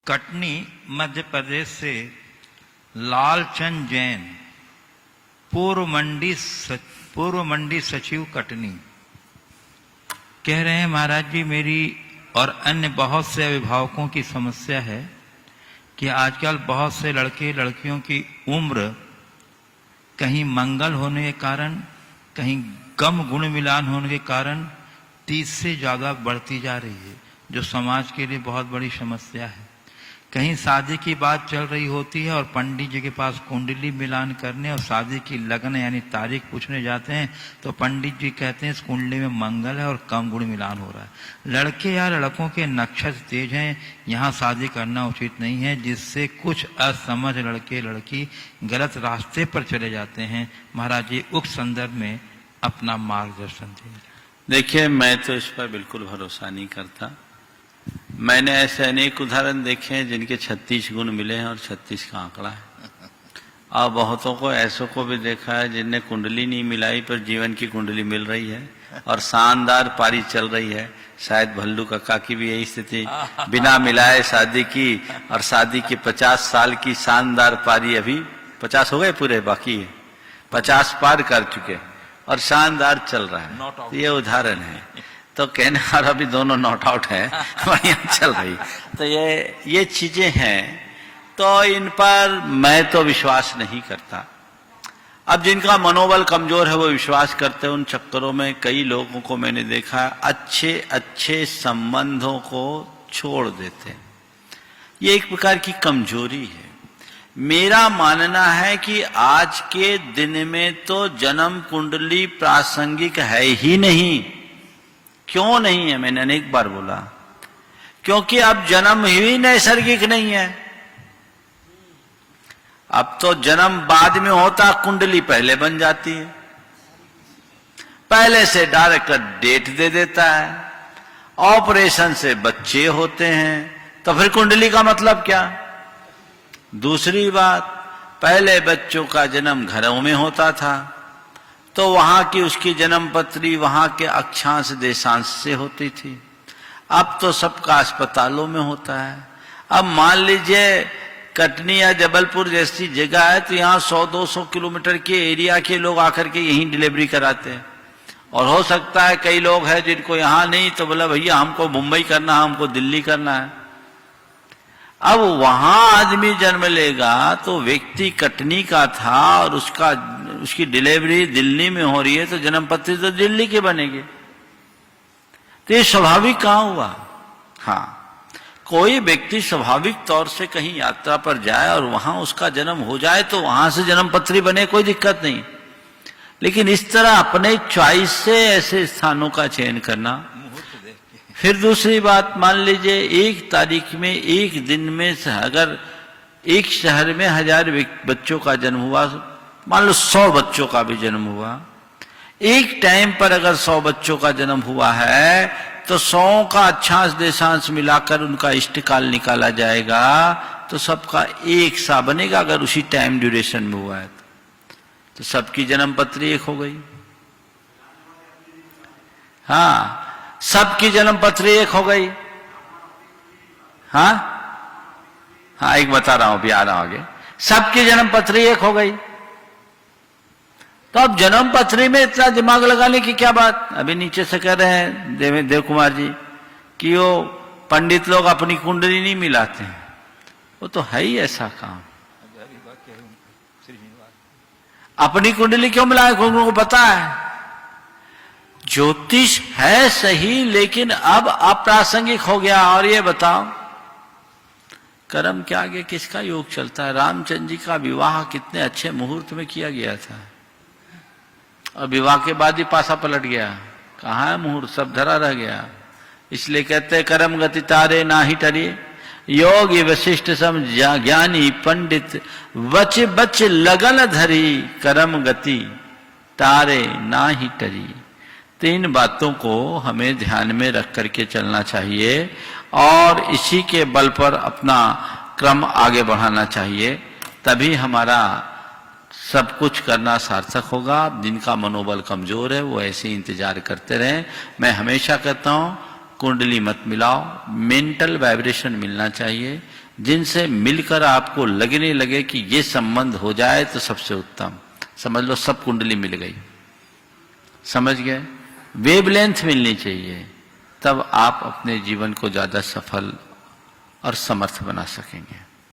कटनी मध्य प्रदेश से लालचंद जैन, पूर्व मंडी सचिव कटनी, कह रहे हैं महाराज जी मेरी और अन्य बहुत से अभिभावकों की समस्या है कि आजकल बहुत से लड़के लड़कियों की उम्र कहीं मंगल होने के कारण, कहीं गम गुण मिलान होने के कारण 30 से ज्यादा बढ़ती जा रही है, जो समाज के लिए बहुत बड़ी समस्या है। कहीं शादी की बात चल रही होती है और पंडित जी के पास कुंडली मिलान करने और शादी की लगन यानी तारीख पूछने जाते हैं तो पंडित जी कहते हैं इस कुंडली में मंगल है और कम गुण मिलान हो रहा है। लड़के या लड़कों के नक्षत्र तेज हैं, यहाँ शादी करना उचित नहीं है, जिससे कुछ असमझ लड़के लड़की गलत रास्ते पर चले जाते हैं। महाराज जी उक्त संदर्भ में अपना मार्गदर्शन दें। देखिए, मैं तो इस पर बिल्कुल भरोसा नहीं करता। मैंने ऐसे अनेक उदाहरण देखे हैं जिनके 36 गुण मिले हैं और 36 का आंकड़ा है, और बहुतों को ऐसों को भी देखा है जिनने कुंडली नहीं मिलाई पर जीवन की कुंडली मिल रही है और शानदार पारी चल रही है। शायद भल्लू काका की भी यही स्थिति, बिना मिलाए शादी की और शादी की 50 साल की शानदार पारी, अभी 50 हो गए पूरे, बाकी है 50 पार कर चुके और शानदार चल रहा है। ये उदाहरण है। तो कहने और अभी दोनों नॉट आउट है, बढ़िया चल रही। तो ये चीजें हैं, तो इन पर मैं तो विश्वास नहीं करता। अब जिनका मनोबल कमजोर है वो विश्वास करते हैं, उन चक्करों में कई लोगों को मैंने देखा है अच्छे अच्छे संबंधों को छोड़ देते हैं। ये एक प्रकार की कमजोरी है। मेरा मानना है कि आज के दिन में तो जन्म कुंडली प्रासंगिक है ही नहीं। क्यों नहीं है? मैंने अनेक बार बोला, क्योंकि अब जन्म ही नैसर्गिक नहीं है। अब तो जन्म बाद में होता, कुंडली पहले बन जाती है, पहले से डायरेक्ट डेट दे देता है, ऑपरेशन से बच्चे होते हैं, तो फिर कुंडली का मतलब क्या? दूसरी बात, पहले बच्चों का जन्म घरों में होता था तो वहां की उसकी जन्म पत्री वहां के अक्षांश देशांश से होती थी। अब तो सबका अस्पतालों में होता है। अब मान लीजिए कटनी या जबलपुर जैसी जगह है तो यहाँ 100-200 किलोमीटर के एरिया के लोग आकर के यहीं डिलीवरी कराते हैं, और हो सकता है कई लोग हैं जिनको यहाँ नहीं, तो बोला भैया हमको मुंबई करना है, हमको दिल्ली करना है। अब वहां आदमी जन्म लेगा तो व्यक्ति कटनी का था और उसकी डिलीवरी दिल्ली में हो रही है, तो जन्म पत्री तो दिल्ली के बनेगी। तो ये स्वाभाविक कहां हुआ? हाँ, कोई व्यक्ति स्वाभाविक तौर से कहीं यात्रा पर जाए और वहां उसका जन्म हो जाए तो वहां से जन्म पत्री बने, कोई दिक्कत नहीं। लेकिन इस तरह अपने चॉइस से ऐसे स्थानों का चयन करना। फिर दूसरी बात, मान लीजिए एक तारीख में, एक दिन में अगर एक शहर में 1000 बच्चों का जन्म हुआ, मान लो 100 बच्चों का भी जन्म हुआ, एक टाइम पर अगर 100 बच्चों का जन्म हुआ है तो 100 का अक्षांश देशांश मिलाकर उनका इष्टकाल निकाला जाएगा तो सबका एक सा बनेगा। अगर उसी टाइम ड्यूरेशन में हुआ है तो सबकी जन्म पत्री एक हो गई। हाँ, सबकी जन्म पत्री एक हो गई। हाँ हाँ, एक बता रहा हूं, अभी आ रहा हूं आगे। सबकी जन्म पत्री एक हो गई। तो अब जन्म पत्री में इतना दिमाग लगाने की क्या बात? अभी नीचे से कह रहे हैं देव कुमार जी कि वो पंडित लोग अपनी कुंडली नहीं मिलाते हैं। वो तो है ही ऐसा काम। अपनी कुंडली क्यों मिलाए? उनको पता है ज्योतिष है सही, लेकिन अब अप्रासंगिक हो गया। और ये बताओ, कर्म के आगे किसका योग चलता है? रामचंद्र जी का विवाह कितने अच्छे मुहूर्त में किया गया था, और विवाह के बाद ही पासा पलट गया। कहाँ है मुहूर्त? सब धरा रह गया। इसलिए कहते कर्म गति तारे ना ही टरी, योगी वशिष्ठ सम ज्ञानी पंडित, वच बच लगन धरी, कर्म गति तारे ना ही टरी। 3 बातों को हमें ध्यान में रख करके चलना चाहिए और इसी के बल पर अपना क्रम आगे बढ़ाना चाहिए, तभी हमारा सब कुछ करना सार्थक होगा। जिनका मनोबल कमजोर है वो ऐसे ही इंतजार करते रहें। मैं हमेशा कहता हूं कुंडली मत मिलाओ, मेंटल वाइब्रेशन मिलना चाहिए। जिनसे मिलकर आपको लगने लगे कि ये संबंध हो जाए तो सबसे उत्तम। समझ लो सब कुंडली मिल गई, समझ गए? वेवलेंथ मिलनी चाहिए, तब आप अपने जीवन को ज्यादा सफल और समर्थ बना सकेंगे।